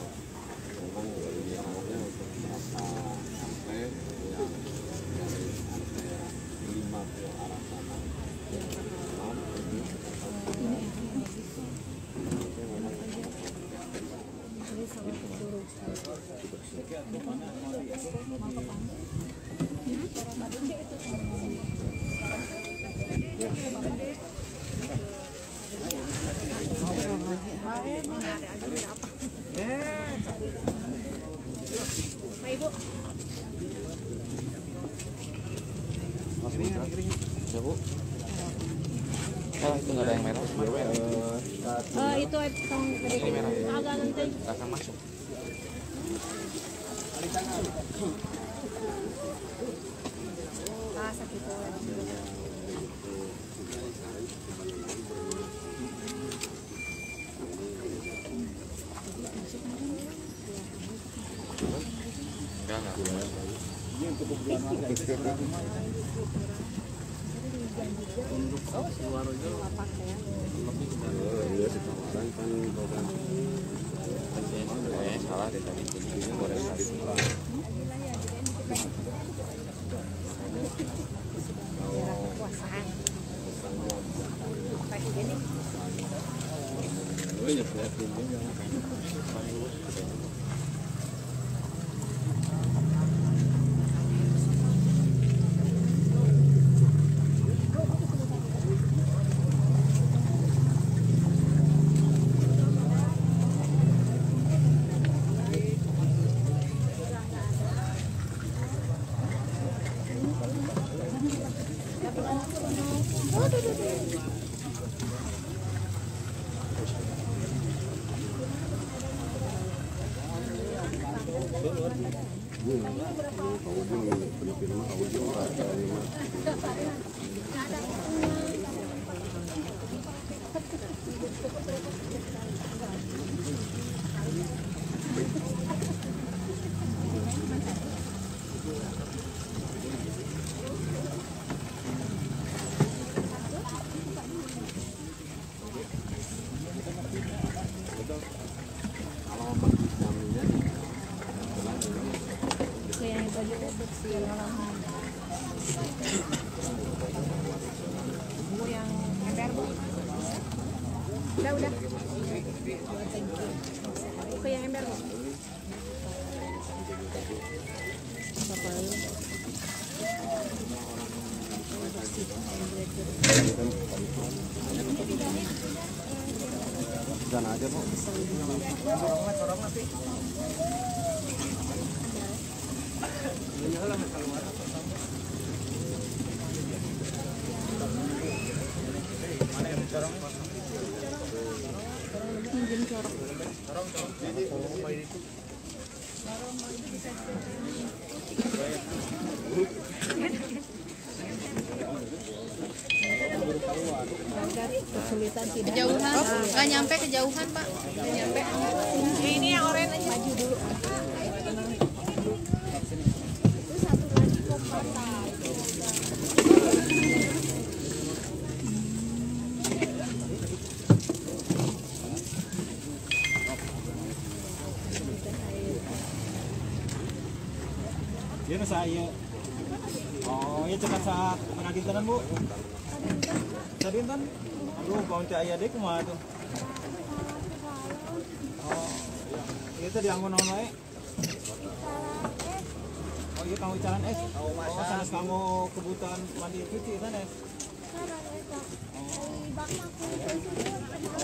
memang dari awalnya untuk berapa sampai yang dari area 5 ke arah sana. Ibu. Ya Bu. Oh itu nggak ada yang merah. Itu Ini merah. agak nanti. Akan masuk. Sakit. Enggak. Ini untuk kebulan warga. Untuk keluarga lebih ya ditawaran kan program salah deh tadi ini boleh tadi Udah. Oke, yang ember, Bu. Sana aja Bu. Kesulitan tidak. Kejauhan, nggak nyampe kejauhan Pak. Nyampe. Ini yang oranye aja. Maju dulu. Itu satu lagi kopata. Dia saya. Oh, ya cekat saat pengadintan Bu. Tadintan. Aduh, kaunti ayah deh kumaha tuh. Oh, itu dianggon naon wae. Oh, iya kamu jalan es. Oh, sanes kamu kebutuhan mandi cuci sana es.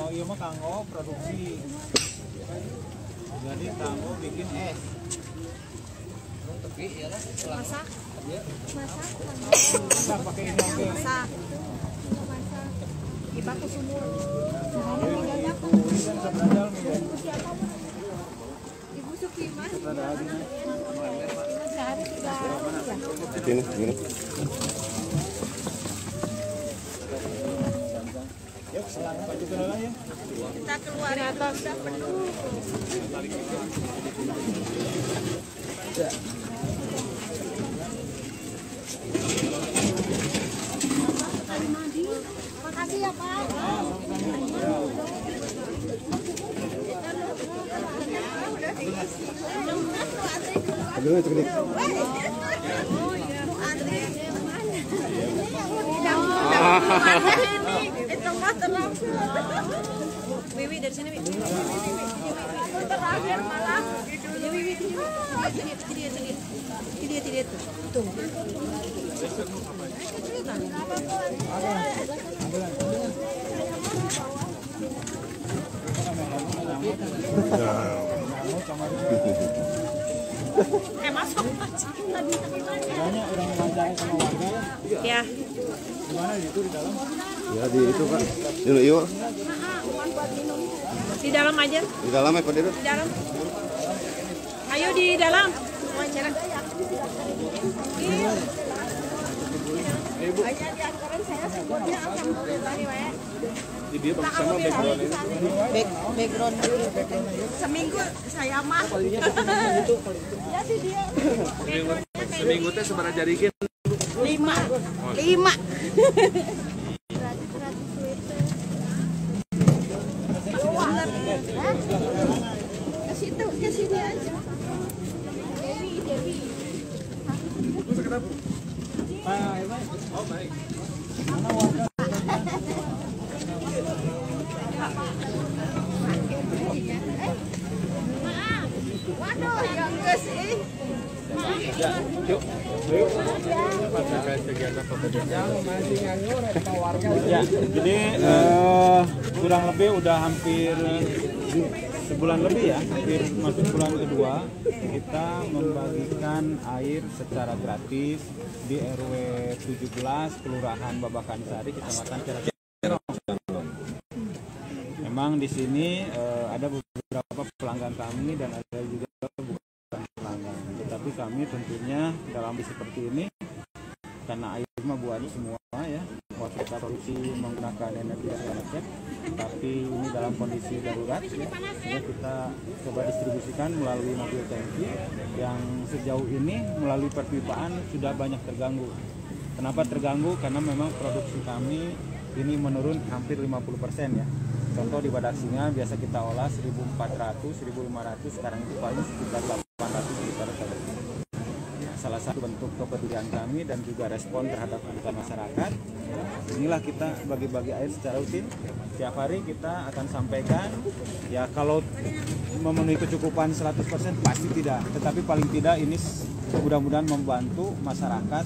Oh, iya mah kanggo produksi. Jadi kamu bikin es. Masak. Masak pakai ini oke. Masak. Ibaku sumur. Ibu Sukiman. Sehari 3 hari ya. Ini. Yuk, selang baju kenalan ya. Kita keluar atas. Udah penuh. Makasih ya Pak. Aduh, itu gede. Itu mah terlalu. Wiwi dari sini, Wiwi. Terakhir malah. Wiwi. Dia tuh. Masuk. Banyak orang wawancara sama warga ya. Ya. Gimana itu di dalam? Ya di itu Pak. Yuk. Di dalam aja. Di dalam ya Pak Dirut. Di dalam. Ayo di dalam. Wawancara. Dia bersama background ini. Background. Seminggu saya mah. Seminggu teh seberapa jadikin? 5. Ke sini aja. Dewi. Oh baik. Mana warga? Waduh, yang geus ih. Ya, yuk. Ya, jadi kurang lebih udah hampir sebulan lebih ya, hampir masuk bulan kedua, kita membagikan air secara gratis di RW 17 Kelurahan Babakan Sari, Kecamatan Cerong. Memang di sini ada beberapa pelanggan kami dan ada juga bukan pelanggan. Tetapi kami tentunya dalam seperti ini karena air mah buat semua ya. Buat kita produksi menggunakan energi dari listrik, tapi ini dalam kondisi darurat ya. Sehingga kita coba distribusikan melalui mobil tangki yang sejauh ini melalui perpipaan sudah banyak terganggu. Kenapa terganggu? Karena memang produksi kami ini menurun hampir 50% ya. Contoh di Badak Singa biasa kita olah 1.400, 1.500, sekarang itu paling sekitar 800 liter. Salah satu bentuk kepedulian kami dan juga respon terhadap kebutuhan masyarakat. Inilah kita bagi-bagi air secara rutin. Setiap hari kita akan sampaikan, ya kalau memenuhi kecukupan 100% pasti tidak. Tetapi paling tidak ini mudah-mudahan membantu masyarakat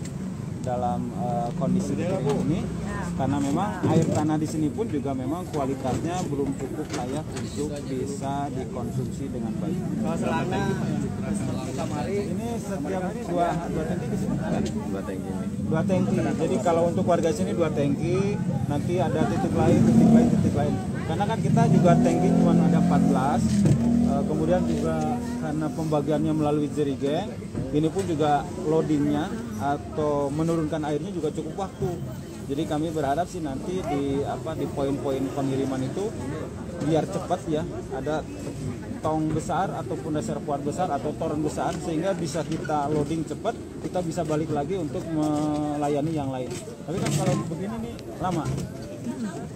dalam kondisi ini. Karena memang air tanah di sini pun juga memang kualitasnya belum cukup layak untuk bisa dikonsumsi dengan baik. Ini setiap hari dua tangki di sini. Dua tangki. Jadi kalau untuk warga sini 2 tangki, nanti ada titik lain. Karena kan kita juga tangki cuma ada 14. Kemudian juga karena pembagiannya melalui jerigen, ini pun juga loadingnya atau menurunkan airnya juga cukup waktu. Jadi kami berharap sih nanti di poin-poin pengiriman itu biar cepat ya, ada tong besar ataupun reservoir besar atau toren besar sehingga bisa kita loading cepat, kita bisa balik lagi untuk melayani yang lain. Tapi kan kalau begini nih lama.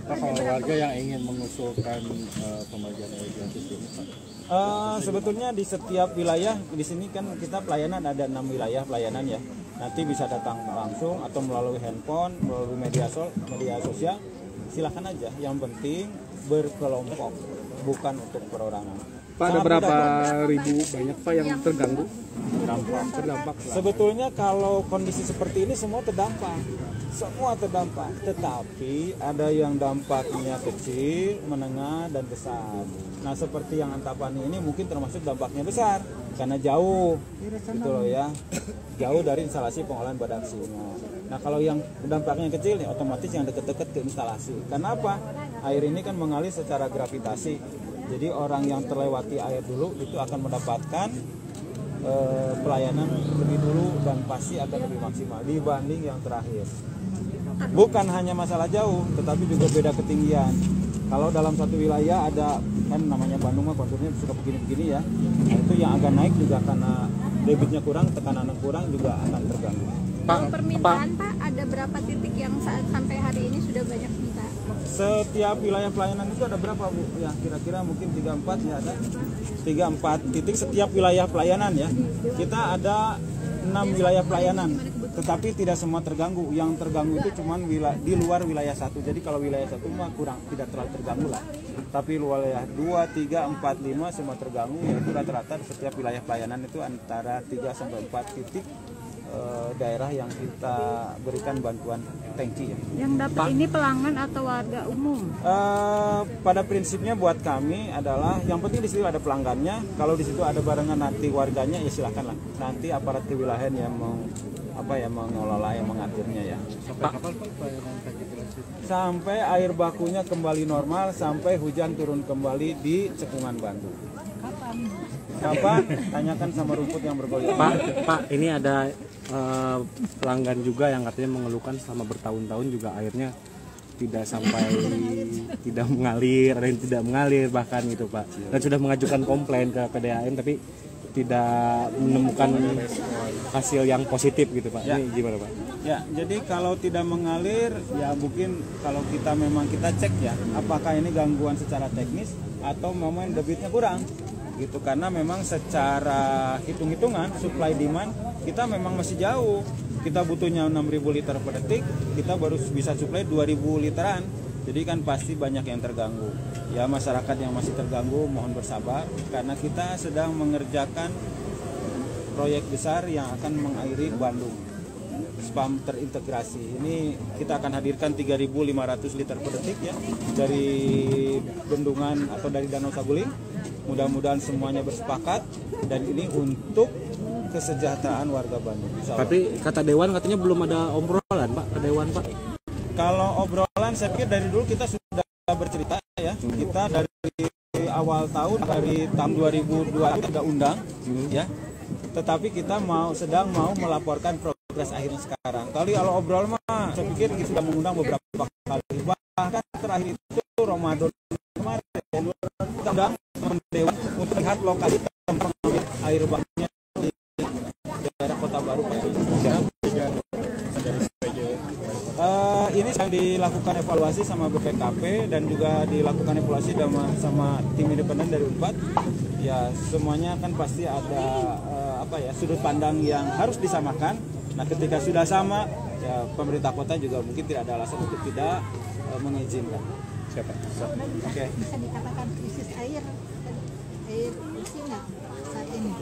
Pak, kalau warga yang ingin mengusulkan pembagian air gratis ini Pak? Sebetulnya di setiap wilayah di sini kan kita pelayanan ada 6 wilayah pelayanan ya. Nanti bisa datang langsung atau melalui handphone, melalui media sosial, silakan aja. Yang penting berkelompok, bukan untuk perorangan. Pak, ada berapa ribu banyak Pak yang terganggu? Terdampak. Sebetulnya kalau kondisi seperti ini semua terdampak, tetapi ada yang dampaknya kecil, menengah, dan besar. Nah seperti yang Antapani ini mungkin termasuk dampaknya besar karena jauh, gitu loh ya, jauh dari instalasi pengolahan Badak Singa. Nah kalau yang dampaknya kecil nih otomatis yang deket-deket ke instalasi. Kenapa? Air ini kan mengalir secara gravitasi. Jadi orang yang terlewati air dulu itu akan mendapatkan pelayanan lebih dulu dan pasti akan lebih maksimal dibanding yang terakhir. Bukan hanya masalah jauh, tetapi juga beda ketinggian. Kalau dalam satu wilayah ada kan namanya Bandung mah konturnya suka begini-begini ya. Nah, itu yang agak naik juga karena debitnya kurang, tekanan kurang juga akan terganggu. Kalau permintaan Pak, ada berapa titik yang sampai hari ini sudah banyak minta? Setiap wilayah pelayanan itu ada berapa Bu? Ya kira-kira mungkin 3-4 ya ada 3-4 titik setiap wilayah pelayanan ya. Kita ada 6 wilayah pelayanan, tetapi tidak semua terganggu. Yang terganggu itu cuma di luar wilayah 1. Jadi kalau wilayah 1 mah kurang, tidak terlalu terganggu lah. Tapi wilayah 2, 3, 4, 5 semua terganggu. Yaitu rata-rata setiap wilayah pelayanan itu antara 3 sampai 4 titik daerah yang kita berikan bantuan tangki ya. Yang dapat ini pelanggan atau warga umum? Pada prinsipnya buat kami adalah yang penting di situ ada pelanggannya. Kalau di situ ada barengan nanti warganya ya silakan lah. Nanti aparat kewilayahan yang mengelola yang mengaturnya ya. Sampai kapan Pak pelayanan tangki lanjut? Sampai air bakunya kembali normal, sampai hujan turun kembali di Cekungan Bandung. Kapan? Tanyakan sama rumput yang bergoyang. Pak, ini ada pelanggan juga yang katanya mengeluhkan selama bertahun-tahun juga airnya tidak sampai tidak mengalir, ada yang tidak mengalir bahkan gitu Pak. Dan sudah mengajukan komplain ke PDAM tapi tidak menemukan hasil yang positif gitu Pak. Ya. Ini gimana Pak? Ya, jadi kalau tidak mengalir ya mungkin kalau kita memang kita cek ya apakah ini gangguan secara teknis atau memang debitnya kurang gitu, karena memang secara hitung-hitungan supply demand kita memang masih jauh. Kita butuhnya 6.000 liter per detik, kita baru bisa supply 2.000 literan. Jadi kan pasti banyak yang terganggu. Ya masyarakat yang masih terganggu mohon bersabar karena kita sedang mengerjakan proyek besar yang akan mengairi Bandung. Spam terintegrasi. Ini kita akan hadirkan 3.500 liter per detik ya dari bendungan atau dari Danau Saguling. Mudah-mudahan semuanya bersepakat dan ini untuk kesejahteraan warga Bandung. Tapi kata Dewan katanya belum ada obrolan Pak ke Dewan Pak. Kalau obrolan saya pikir dari dulu kita sudah bercerita ya. Kita dari awal tahun dari tahun 2002 kita undang ya. Tetapi kita sedang mau melaporkan progres akhirnya sekarang. Kalau obrolan mah saya pikir kita sudah mengundang beberapa kali. Bahkan terakhir itu Ramadan kemarin kita undang Dewan untuk lihat lokasi tempat air bakunya di daerah Kota Baru Pak. Ini sedang dilakukan evaluasi sama BPKP dan juga dilakukan evaluasi sama tim independen dari Unpad. Ya semuanya kan pasti ada sudut pandang yang harus disamakan. Nah ketika sudah sama, ya pemerintah kota juga mungkin tidak ada alasan untuk tidak mengizinkan. Siapa? Oke. Bisa dikatakan krisis air bersih nggak saat ini?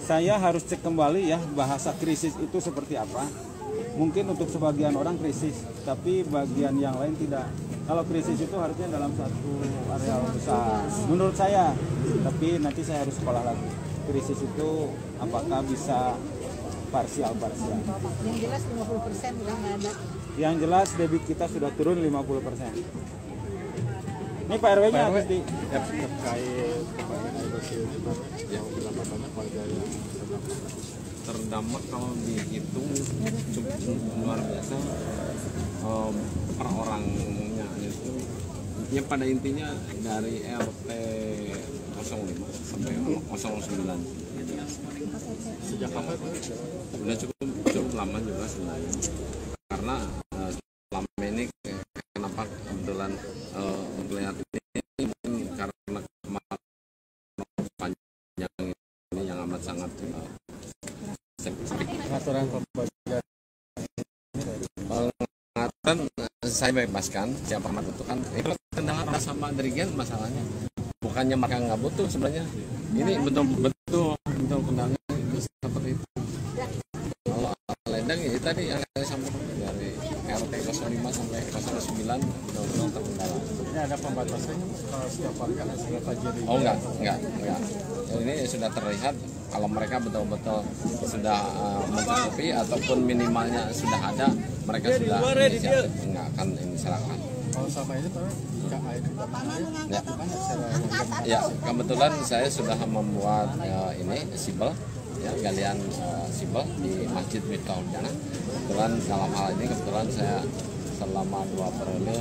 Saya harus cek kembali ya bahasa krisis itu seperti apa. Mungkin untuk sebagian orang krisis, tapi bagian yang lain tidak. Kalau krisis itu harusnya dalam satu areal besar, menurut saya. Tapi nanti saya harus sekolah lagi. Krisis itu apakah bisa parsial? Yang jelas 50% udah nggak ada. Yang jelas debit kita sudah turun 50%. Ini Pak RW-nya habis di terkait kebakaran air bersih yang berapa banyak warga yang terdampak kalau dihitung cukup luar biasa per orangnya itu ya pada intinya dari RT 05 sampai 09. Sejak kapan Pak? Udah cukup lama juga sebenarnya karena selama ini kenapa kebetulan melihat ini mungkin karena kemarin panjang ini yang amat sangat pengaturan pembagian. Pengaturan saya bebaskan siapa amat itu kan itu kendala sama dirigen masalahnya bukannya mereka nggak butuh sebenarnya ini betul kendalanya seperti itu. Kalau ledeng ya tadi yang saya sampaikan dari RT 05 sampai 09 benar-benar terkendala. Ini ada pembatasannya setiap warga hasil fajri. Oh enggak. Ini sudah terlihat kalau mereka betul-betul sudah mencukupi ataupun minimalnya sudah ada, mereka sudah inisiatif enggak akan ini serahkan. Kalau sama ini Pak, air ya kebetulan saya sudah membuat ini sibel ya galian sibel di Masjid Miftahul Jannah. Kebetulan dalam hal ini saya selama 2 periode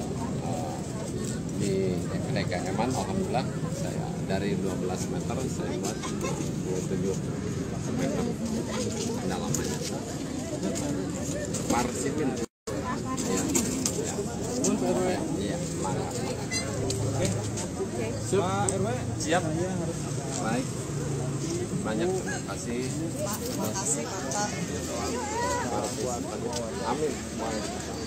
di DKM-an, alhamdulillah saya dari 12 meter saya buat 27 meter kedalamannya. Marsimin. Ya. Sup. Pak RW, Siap. saya harus Baik. Banyak terima kasih. Terima kasih Bapak. Amin. Baik.